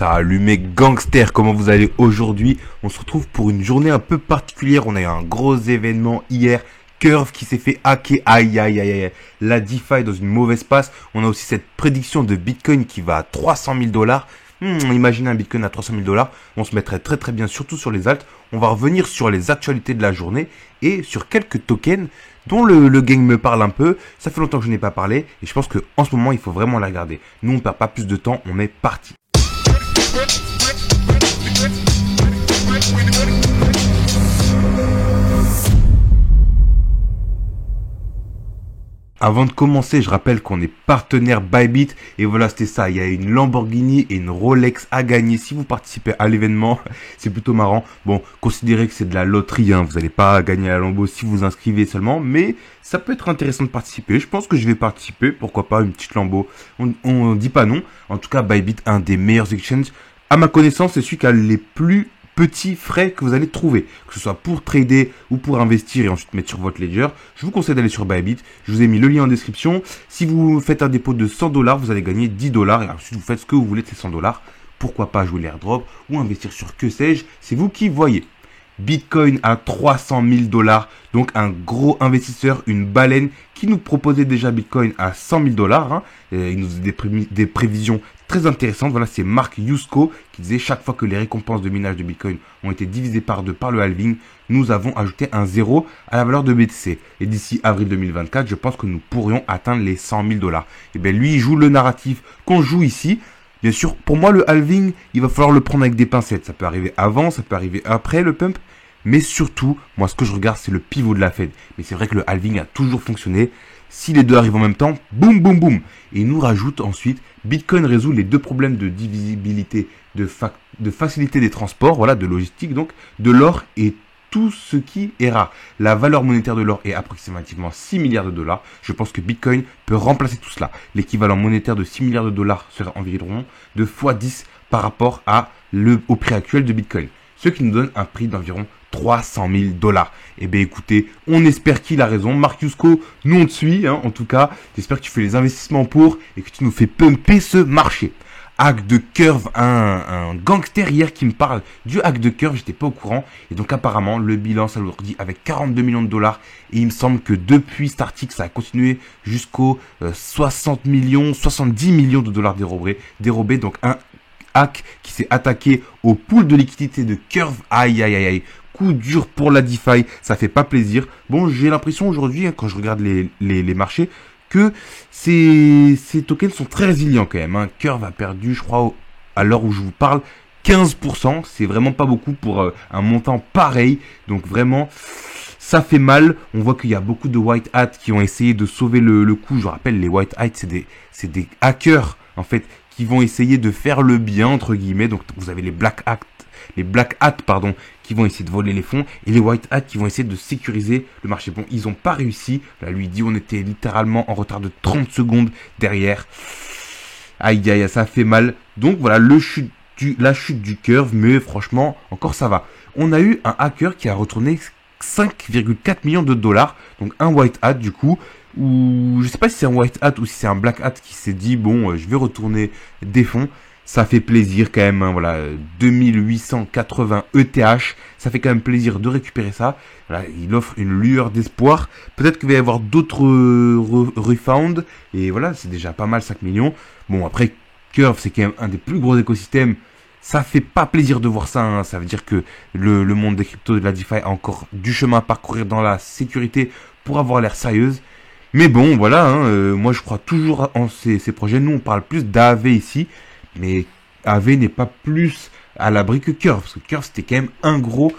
Salut mes gangsters, comment vous allez aujourd'hui? On se retrouve pour une journée un peu particulière. On a eu un gros événement hier. Curve qui s'est fait hacker. Aïe aïe aïe aïe. La DeFi dans une mauvaise passe. On a aussi cette prédiction de Bitcoin qui va à 300 000 dollars. Imaginez un Bitcoin à 300 000 dollars. On se mettrait très très bien, surtout sur les alts. On va revenir sur les actualités de la journée et sur quelques tokens dont le gang me parle un peu. Ça fait longtemps que je n'ai pas parlé et je pense qu'en ce moment il faut vraiment la regarder. Nous on perd pas plus de temps, on est parti. Avant de commencer, je rappelle qu'on est partenaire Bybit et voilà, c'était ça. Il y a une Lamborghini et une Rolex à gagner si vous participez à l'événement. C'est plutôt marrant. Bon, considérez que c'est de la loterie, hein. Vous n'allez pas gagner la Lambo si vous inscrivez seulement, mais ça peut être intéressant de participer. Je pense que je vais participer. Pourquoi pas une petite Lambo. On dit pas non. En tout cas, Bybit, un des meilleurs exchanges. À ma connaissance, c'est celui qui a les plus petits frais que vous allez trouver, que ce soit pour trader ou pour investir et ensuite mettre sur votre ledger. Je vous conseille d'aller sur Bybit. Je vous ai mis le lien en description. Si vous faites un dépôt de 100 dollars, vous allez gagner 10 dollars et ensuite vous faites ce que vous voulez de ces 100 dollars. Pourquoi pas jouer l'airdrop ou investir sur que sais-je, c'est vous qui voyez. Bitcoin à 300 000 dollars, donc un gros investisseur, une baleine qui nous proposait déjà Bitcoin à 100 000 dollars. Hein. Il nous faisait des prévisions très intéressantes. Voilà, c'est Mark Yusko qui disait chaque fois que les récompenses de minage de Bitcoin ont été divisées par 2 par le halving, nous avons ajouté un 0 à la valeur de BTC. Et d'ici avril 2024, je pense que nous pourrions atteindre les 100 000 dollars. Et bien lui, il joue le narratif qu'on joue ici. Bien sûr, pour moi, le halving, il va falloir le prendre avec des pincettes. Ça peut arriver avant, ça peut arriver après le pump. Mais surtout, moi, ce que je regarde, c'est le pivot de la Fed. Mais c'est vrai que le halving a toujours fonctionné. Si les deux arrivent en même temps, boum, boum, boum. Et il nous rajoute ensuite, Bitcoin résout les deux problèmes de divisibilité, de facilité des transports, voilà, de logistique, donc, de l'or et tout ce qui est rare. La valeur monétaire de l'or est approximativement 6 milliards de dollars. Je pense que Bitcoin peut remplacer tout cela. L'équivalent monétaire de 6 milliards de dollars serait environ 2 fois 10 par rapport au prix actuel de Bitcoin. Ce qui nous donne un prix d'environ 300 000 dollars. Eh bien écoutez, on espère qu'il a raison. Mark Yusko, nous on te suit, hein, en tout cas. J'espère que tu fais les investissements pour et que tu nous fais pumper ce marché. Hack de Curve, un gangster hier qui me parle du hack de Curve, j'étais pas au courant. Et donc apparemment, le bilan s'alourdit avec 42 millions de dollars. Et il me semble que depuis cet article, ça a continué jusqu'aux 60 millions, 70 millions de dollars dérobés. Donc un hack qui s'est attaqué au pool de liquidité de Curve. Aïe aïe aïe aïe. Coup dur pour la DeFi, ça fait pas plaisir. Bon, j'ai l'impression aujourd'hui, hein, quand je regarde les marchés, que ces tokens sont très résilients quand même. Hein. Curve a perdu, je crois, à l'heure où je vous parle, 15%. C'est vraiment pas beaucoup pour un montant pareil. Donc vraiment, ça fait mal. On voit qu'il y a beaucoup de white hats qui ont essayé de sauver le coup. Je rappelle, les white hats, c'est des hackers, en fait, qui vont essayer de faire le bien, entre guillemets. Donc vous avez les black hats, qui vont essayer de voler les fonds, et les white hats qui vont essayer de sécuriser le marché. Bon, ils n'ont pas réussi. Là, lui dit, on était littéralement en retard de 30 secondes derrière. Aïe, aïe, ça fait mal. Donc voilà, la chute du Curve, mais franchement, encore ça va. On a eu un hacker qui a retourné 5,4 millions de dollars. Donc un white hat du coup, ou je sais pas si c'est un white hat ou si c'est un black hat qui s'est dit, bon, je vais retourner des fonds. Ça fait plaisir quand même, hein, voilà, 2880 ETH, ça fait quand même plaisir de récupérer ça. Voilà, il offre une lueur d'espoir. Peut-être qu'il va y avoir d'autres refound, et voilà, c'est déjà pas mal, 5 millions. Bon, après, Curve, c'est quand même un des plus gros écosystèmes. Ça fait pas plaisir de voir ça, hein. Ça veut dire que le monde des cryptos et de la DeFi a encore du chemin à parcourir dans la sécurité pour avoir l'air sérieuse. Mais bon, voilà, hein, moi je crois toujours en ces projets. Nous, on parle plus d'AAV ici. Mais AV n'est pas plus à l'abri que Curve, parce que Curve c'était quand même un gros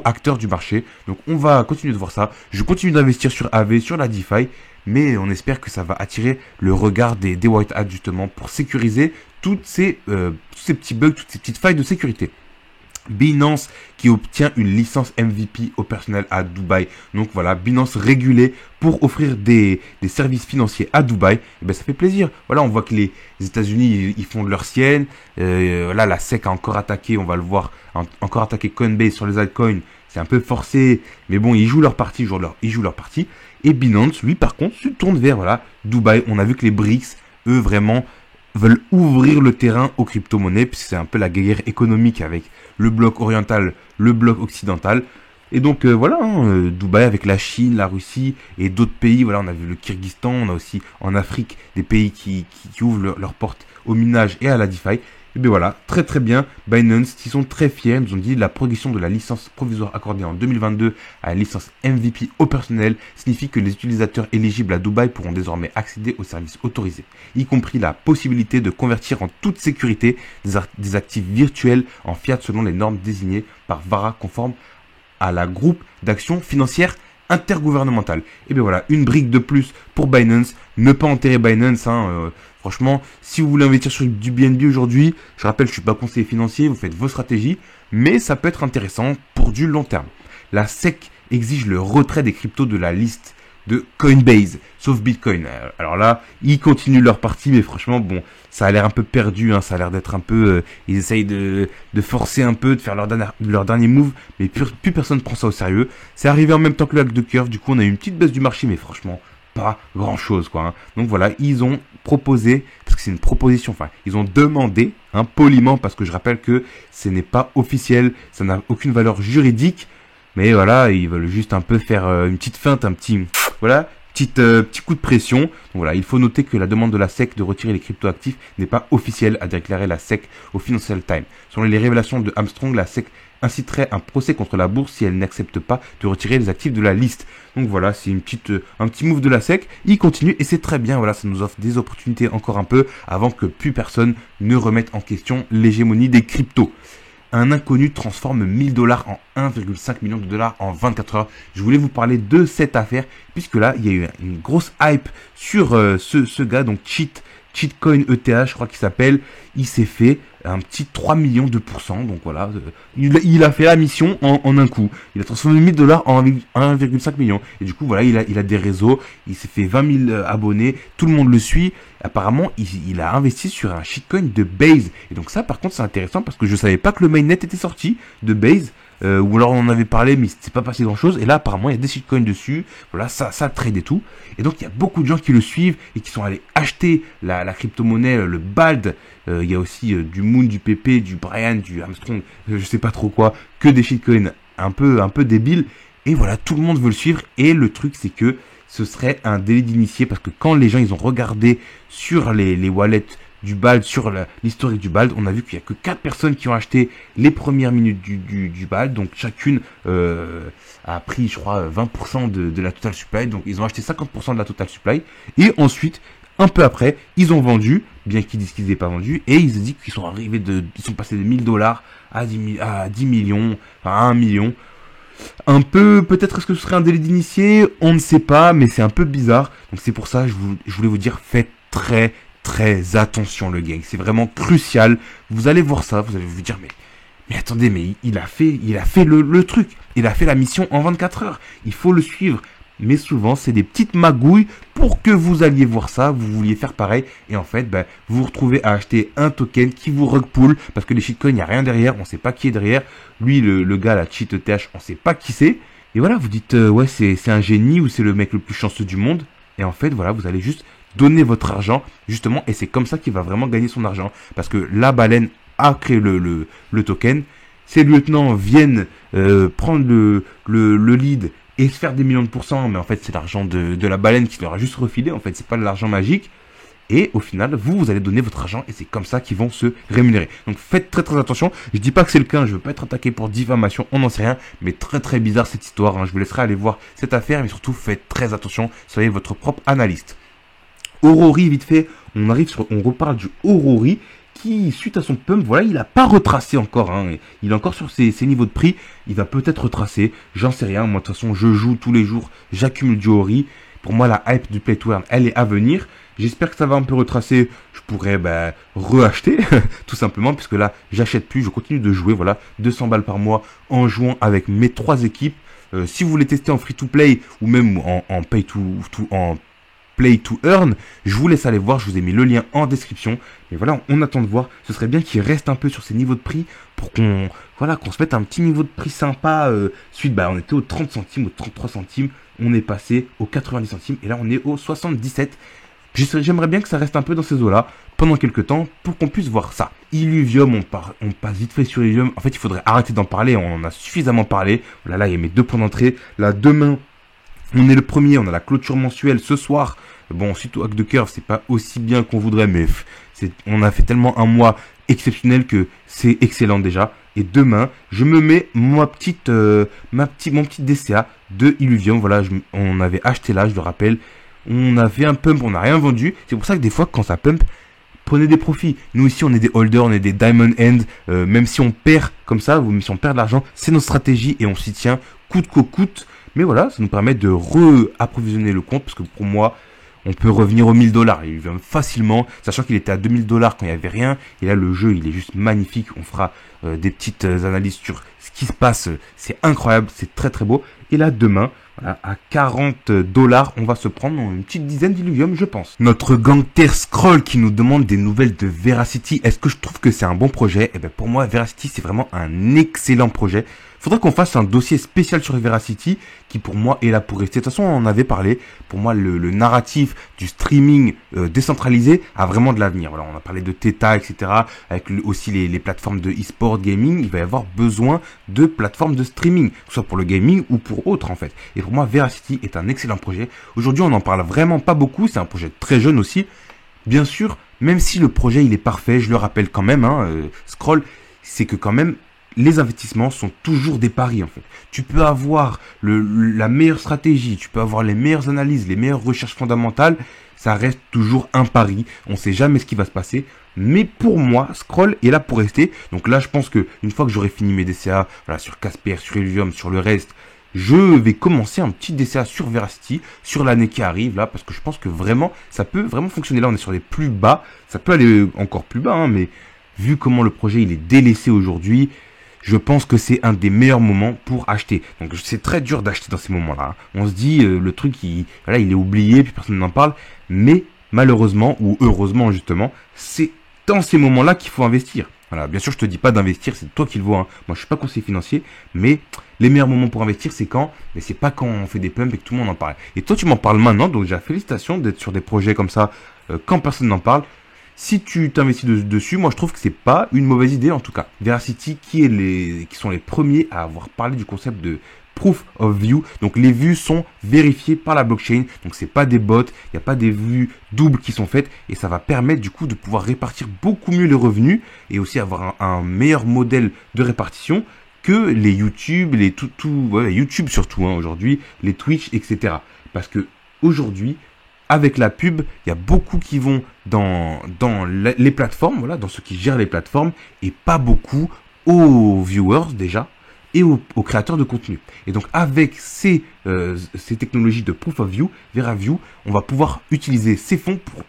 acteur du marché. Donc on va continuer de voir ça. Je continue d'investir sur AV, sur la DeFi, mais on espère que ça va attirer le regard des white hats justement pour sécuriser tous ces petits bugs, toutes ces petites failles de sécurité. Binance qui obtient une licence MVP au personnel à Dubaï. Donc voilà, Binance régulée pour offrir des services financiers à Dubaï. Et ben ça fait plaisir. Voilà, on voit que les États-Unis ils font de leur sienne. Là, la SEC a encore attaqué, on va le voir, encore attaqué Coinbase sur les altcoins. C'est un peu forcé, mais bon, ils jouent leur partie, ils jouent leur partie. Et Binance, lui, par contre, se tourne vers Dubaï. On a vu que les BRICS, eux, vraiment veulent ouvrir le terrain aux crypto-monnaies, puisque c'est un peu la guerre économique avec le bloc oriental, le bloc occidental. Et donc voilà, Dubaï avec la Chine, la Russie et d'autres pays. Voilà, on a vu le Kyrgyzstan, on a aussi en Afrique des pays qui ouvrent leurs portes au minage et à la DeFi. Et bien voilà, très très bien. Binance, ils sont très fiers, ils nous ont dit la progression de la licence provisoire accordée en 2022 à la licence MVP au personnel signifie que les utilisateurs éligibles à Dubaï pourront désormais accéder aux services autorisés, y compris la possibilité de convertir en toute sécurité des actifs virtuels en fiat selon les normes désignées par VARA conformes à la groupe d'action financière intergouvernementale. Et bien voilà, une brique de plus pour Binance. Ne pas enterrer Binance, franchement, si vous voulez investir sur du BNB aujourd'hui, je rappelle, je suis pas conseiller financier, vous faites vos stratégies, mais ça peut être intéressant pour du long terme. La SEC exige le retrait des cryptos de la liste de Coinbase, sauf Bitcoin. Alors là, ils continuent leur partie, mais franchement, bon, ça a l'air un peu perdu, ça a l'air d'être un peu... ils essayent de forcer un peu, de faire leur dernier move, mais plus personne ne prend ça au sérieux. C'est arrivé en même temps que le hack de Curve, du coup on a eu une petite baisse du marché, mais franchement, pas grand chose, quoi. Donc voilà, ils ont proposé, parce que c'est une proposition, ils ont demandé, poliment, parce que je rappelle que ce n'est pas officiel, ça n'a aucune valeur juridique, mais voilà, ils veulent juste un peu faire une petite feinte, petit coup de pression. Donc voilà, il faut noter que la demande de la SEC de retirer les cryptoactifs n'est pas officielle, a déclaré la SEC au Financial Times. Selon les révélations de Armstrong, la SEC inciterait un procès contre la bourse si elle n'accepte pas de retirer les actifs de la liste. Donc voilà, c'est un petit move de la SEC. Il continue et c'est très bien. Voilà, ça nous offre des opportunités encore un peu avant que plus personne ne remette en question l'hégémonie des cryptos. Un inconnu transforme 1000 $, en 1,5 million de dollars en 24 heures. Je voulais vous parler de cette affaire, puisque là, il y a eu une grosse hype sur ce gars, donc Cheatcoin ETH, je crois qu'il s'appelle. Il s'est fait un petit 3 millions de %. Donc voilà, il a fait la mission en un coup. Il a transformé 1000 $ en 1,5 million. Et du coup, voilà, il a des réseaux. Il s'est fait 20 000 abonnés. Tout le monde le suit. Apparemment, il a investi sur un shitcoin de Base. Et donc ça, par contre, c'est intéressant parce que je savais pas que le mainnet était sorti de Base. Ou alors on en avait parlé, mais c'est pas passé grand chose. Et là, apparemment, il y a des shitcoins dessus. Voilà, ça trade et tout. Et donc, il y a beaucoup de gens qui le suivent et qui sont allés acheter la crypto-monnaie, le BALD. Il y a aussi du Moon, du PP, du Brian, du Armstrong, je sais pas trop quoi, que des shitcoins un peu débiles. Et voilà, tout le monde veut le suivre. Et le truc, c'est que ce serait un délit d'initié parce que quand les gens ils ont regardé sur les wallets du BALD, sur l'historique du BALD, on a vu qu'il n'y a que 4 personnes qui ont acheté les premières minutes du BALD, donc chacune a pris, je crois, 20% de la total supply, donc ils ont acheté 50% de la total supply, et ensuite, un peu après, ils ont vendu, bien qu'ils disent qu'ils n'aient pas vendu, et ils ont dit qu'ils sont arrivés ils sont passés de 1000 $ à 10 millions, enfin à 1 million. Un peu, peut-être est-ce que ce serait un délit d'initié, on ne sait pas, mais c'est un peu bizarre. Donc c'est pour ça, je voulais vous dire, faites très attention le gang. C'est vraiment crucial. Vous allez voir ça, vous allez vous dire, mais attendez, mais il a fait le truc. Il a fait la mission en 24 heures. Il faut le suivre. Mais souvent, c'est des petites magouilles pour que vous alliez voir ça, vous vouliez faire pareil. Et en fait, vous vous retrouvez à acheter un token qui vous rug pull parce que les shitcoins, il n'y a rien derrière, on ne sait pas qui est derrière. Lui, le gars, la cheat ETH, on ne sait pas qui c'est. Et voilà, vous dites, ouais, c'est un génie ou c'est le mec le plus chanceux du monde. Et en fait, voilà, vous allez juste donner votre argent, justement, et c'est comme ça qu'il va vraiment gagner son argent. Parce que la baleine a créé le token. Ces lieutenants viennent prendre le lead et se faire des millions de %, mais en fait c'est l'argent de la baleine qui leur a juste refilé, en fait c'est pas de l'argent magique, et au final vous allez donner votre argent et c'est comme ça qu'ils vont se rémunérer. Donc faites très attention, je dis pas que c'est le cas, je veux pas être attaqué pour diffamation, on n'en sait rien, mais très bizarre cette histoire, je vous laisserai aller voir cette affaire, mais surtout faites très attention, soyez votre propre analyste. Aurori, vite fait, on reparle du Aurori, qui, suite à son pump, voilà, il n'a pas retracé encore. Il est encore sur ses niveaux de prix. Il va peut-être retracer. J'en sais rien. Moi, de toute façon, je joue tous les jours. J'accumule du Ori. Pour moi, la hype du Play to Earn, elle est à venir. J'espère que ça va un peu retracer. Je pourrais re-acheter, tout simplement, puisque là, j'achète plus. Je continue de jouer. Voilà, 200 balles par mois en jouant avec mes 3 équipes. Si vous voulez tester en free-to-play ou même en play to earn, je vous laisse aller voir, je vous ai mis le lien en description. Mais voilà, on attend de voir. Ce serait bien qu'il reste un peu sur ces niveaux de prix pour qu'on se mette un petit niveau de prix sympa. Suite, on était aux 30 centimes, aux 33 centimes. On est passé aux 90 centimes et là on est aux 77. J'aimerais bien que ça reste un peu dans ces eaux-là. pendant quelques temps pour qu'on puisse voir ça. Illuvium, on passe vite fait sur Illuvium. En fait, il faudrait arrêter d'en parler. On en a suffisamment parlé. Là, il y a mes 2 points d'entrée. Là, demain, on est le premier. On a la clôture mensuelle ce soir. Bon, ensuite, au hack de Curve, c'est pas aussi bien qu'on voudrait, mais on a fait tellement un mois exceptionnel que c'est excellent déjà. Et demain, je me mets mon petit DCA de Illuvium. Voilà, on avait acheté là, je le rappelle. On avait un pump, on n'a rien vendu. C'est pour ça que des fois, quand ça pump, prenez des profits. Nous ici, on est des holders, on est des diamond end. Même si on perd comme ça, même si on perd de l'argent, c'est notre stratégie et on s'y tient coûte que coûte. Mais voilà, ça nous permet de approvisionner le compte parce que pour moi, on peut revenir aux $1000. Il vient facilement, sachant qu'il était à $2000 quand il n'y avait rien. Et là, le jeu, il est juste magnifique. On fera des petites analyses sur ce qui se passe. C'est incroyable, c'est très très beau. Et là, demain, voilà, à $40, on va se prendre une petite dizaine d'Illuvium, je pense. Notre gangster Scroll qui nous demande des nouvelles de Veracity. Est-ce que je trouve que c'est un bon projet? Eh bien, pour moi, Veracity, c'est vraiment un excellent projet. Faudrait qu'on fasse un dossier spécial sur Veracity qui pour moi est là pour rester. De toute façon, on en avait parlé. Pour moi, le narratif du streaming décentralisé a vraiment de l'avenir. Voilà, on a parlé de Theta, etc. Avec aussi les plateformes de e-sport gaming. Il va y avoir besoin de plateformes de streaming, que ce soit pour le gaming ou pour autre en fait. Et pour moi, Veracity est un excellent projet. Aujourd'hui, on n'en parle vraiment pas beaucoup. C'est un projet très jeune aussi. Bien sûr, même si le projet il est parfait, je le rappelle quand même, Scroll, c'est que quand même, les investissements sont toujours des paris en fait. Tu peux avoir la meilleure stratégie, tu peux avoir les meilleures analyses, les meilleures recherches fondamentales, ça reste toujours un pari. On ne sait jamais ce qui va se passer. Mais pour moi, Scroll est là pour rester. Donc là, je pense que une fois que j'aurai fini mes DCA, voilà, sur Casper, sur Illuvium, sur le reste, je vais commencer un petit DCA sur Veracity, sur l'année qui arrive là, parce que je pense que vraiment, ça peut vraiment fonctionner. Là, on est sur les plus bas, ça peut aller encore plus bas, mais vu comment le projet il est délaissé aujourd'hui, je pense que c'est un des meilleurs moments pour acheter. Donc c'est très dur d'acheter dans ces moments-là. On se dit, le truc, il est oublié, puis personne n'en parle. Mais malheureusement, ou heureusement justement, c'est dans ces moments-là qu'il faut investir. Voilà, bien sûr, je te dis pas d'investir, c'est toi qui le vois. Moi, je suis pas conseiller financier, mais les meilleurs moments pour investir, c'est quand? Mais c'est pas quand on fait des pumps et que tout le monde en parle. Et toi, tu m'en parles maintenant, donc déjà félicitations d'être sur des projets comme ça quand personne n'en parle. Si tu t'investis dessus, moi je trouve que c'est pas une mauvaise idée en tout cas. Veracity qui sont les premiers à avoir parlé du concept de Proof of View. Donc les vues sont vérifiées par la blockchain. Donc c'est pas des bots, il n'y a pas des vues doubles qui sont faites et ça va permettre du coup de pouvoir répartir beaucoup mieux les revenus et aussi avoir un meilleur modèle de répartition que les YouTube, YouTube surtout aujourd'hui, les Twitch, etc. Parce que aujourd'hui, avec la pub, il y a beaucoup qui vont dans les plateformes, voilà, dans ceux qui gèrent les plateformes, et pas beaucoup aux viewers déjà, et aux créateurs de contenu. Et donc avec ces technologies de Proof of View, VeraView, on va pouvoir utiliser ces fonds pour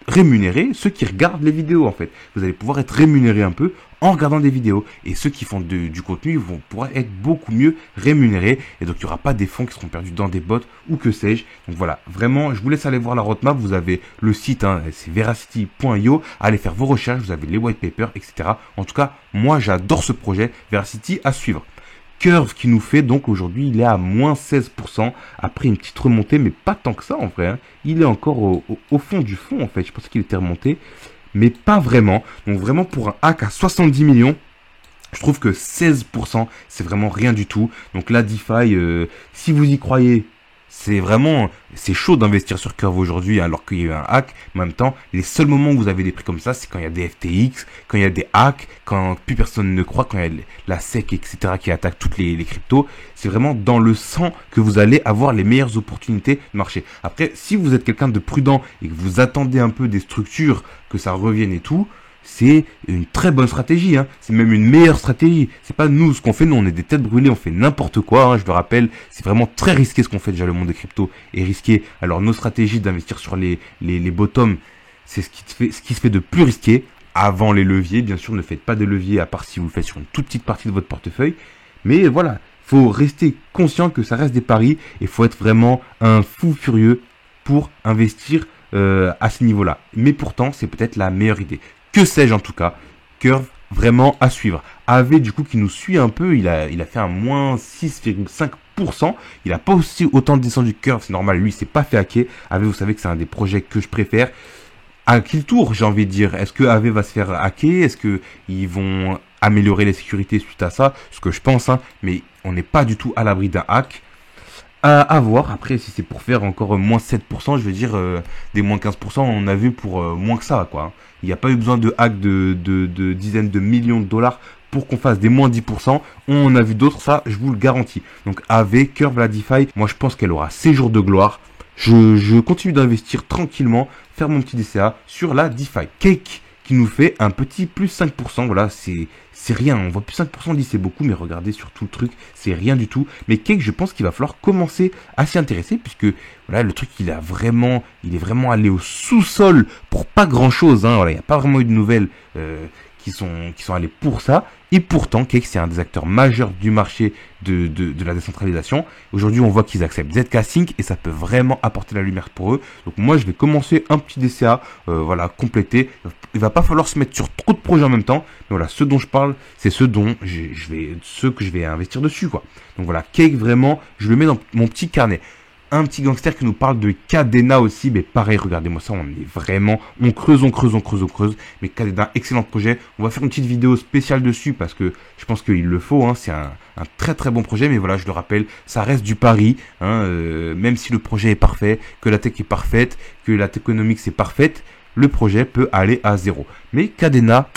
rémunérer ceux qui regardent les vidéos en fait. Vous allez pouvoir être rémunéré un peu en regardant des vidéos. Et ceux qui font du contenu vont pouvoir être beaucoup mieux rémunérés. Et donc il n'y aura pas des fonds qui seront perdus dans des bots ou que sais-je. Donc voilà, vraiment, je vous laisse aller voir la roadmap. Vous avez le site, c'est veracity.io. Allez faire vos recherches, vous avez les white papers, etc. En tout cas, moi j'adore ce projet. Veracity à suivre. Curve qui nous fait donc aujourd'hui, il est à moins 16%, après une petite remontée, mais pas tant que ça en vrai. Il est encore au fond du fond en fait, je pensais qu'il était remonté, mais pas vraiment. Donc vraiment pour un hack à 70 millions, je trouve que 16%, c'est vraiment rien du tout. Donc la DeFi, si vous y croyez, c'est chaud d'investir sur Curve aujourd'hui alors qu'il y a eu un hack. Mais en même temps, les seuls moments où vous avez des prix comme ça, c'est quand il y a des FTX, quand il y a des hacks, quand plus personne ne croit, quand il y a la SEC, etc. qui attaque toutes les cryptos. C'est vraiment dans le sang que vous allez avoir les meilleures opportunités de marché. Après, si vous êtes quelqu'un de prudent et que vous attendez un peu des structures, que ça revienne et tout, c'est une très bonne stratégie, c'est même une meilleure stratégie. C'est pas nous ce qu'on fait, nous on est des têtes brûlées, on fait n'importe quoi, je le rappelle, c'est vraiment très risqué ce qu'on fait déjà, le monde des cryptos est risqué. Alors nos stratégies d'investir sur les bottoms, c'est ce qui se fait de plus risqué. Avant les leviers, bien sûr, ne faites pas de leviers à part si vous le faites sur une toute petite partie de votre portefeuille. Mais voilà, faut rester conscient que ça reste des paris et faut être vraiment un fou furieux pour investir à ce niveau-là. Mais pourtant, c'est peut-être la meilleure idée. Que sais-je en tout cas, Curve vraiment à suivre. AV du coup qui nous suit un peu, il a fait un moins 6,5%. Il a pas aussi autant descendu que Curve, c'est normal, lui il s'est pas fait hacker. AV, vous savez que c'est un des projets que je préfère. à qui le tour, j'ai envie de dire. Est-ce que AV va se faire hacker? Est-ce que ils vont améliorer les sécurités suite à ça? Ce que je pense, hein, mais on n'est pas du tout à l'abri d'un hack. À voir. Après, si c'est pour faire encore moins 7%, je veux dire, des moins 15%, on a vu pour moins que ça, quoi. Il n'y a pas eu besoin de hack de dizaines de millions de dollars pour qu'on fasse des moins 10%. On a vu d'autres, ça, je vous le garantis. Donc, AV, Curve, la DeFi, moi, je pense qu'elle aura ses jours de gloire. Je continue d'investir tranquillement, faire mon petit DCA sur la DeFi. Cake qui nous fait un petit plus 5%. Voilà, c'est rien. On voit plus 5%, on dit c'est beaucoup, mais regardez sur tout le truc, c'est rien du tout. Mais Cake, je pense qu'il va falloir commencer à s'y intéresser, puisque voilà, le truc, il est vraiment allé au sous-sol pour pas grand-chose. Hein. Voilà, il n'y a pas vraiment eu de nouvelles qui sont allés pour ça. Et pourtant, Cake, c'est un des acteurs majeurs du marché de la décentralisation. Aujourd'hui, on voit qu'ils acceptent ZK Sync et ça peut vraiment apporter la lumière pour eux. Donc moi, je vais commencer un petit DCA, voilà, compléter. Il va pas falloir se mettre sur trop de projets en même temps. Mais voilà, ce dont je parle, c'est ceux que je vais investir dessus, quoi. Donc voilà, Cake, vraiment, je le mets dans mon petit carnet. Un petit gangster qui nous parle de Kadena aussi, mais pareil, regardez-moi ça, on est vraiment, on creuse. Mais Kadena, excellent projet. On va faire une petite vidéo spéciale dessus parce que je pense qu'il le faut, hein. C'est un très très bon projet, mais voilà, je le rappelle, ça reste du pari, hein, même si le projet est parfait, que la tech est parfaite, que la techonomics est parfaite, le projet peut aller à zéro. Mais Kadena,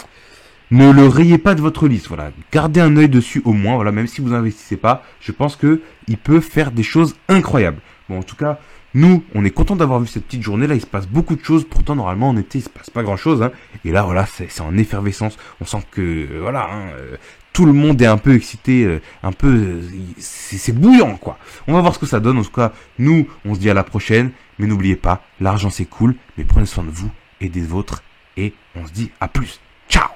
ne le rayez pas de votre liste, voilà. Gardez un œil dessus au moins, voilà, même si vous investissez pas, je pense que il peut faire des choses incroyables. Bon, en tout cas, nous, on est content d'avoir vu cette petite journée. Là, il se passe beaucoup de choses. Pourtant, normalement, en été, il se passe pas grand-chose. Hein. Et là, voilà, c'est en effervescence. On sent que, voilà, hein, tout le monde est un peu excité, c'est bouillant, quoi. On va voir ce que ça donne. En tout cas, nous, on se dit à la prochaine. Mais n'oubliez pas, l'argent, c'est cool. Mais prenez soin de vous et des vôtres. Et on se dit à plus. Ciao!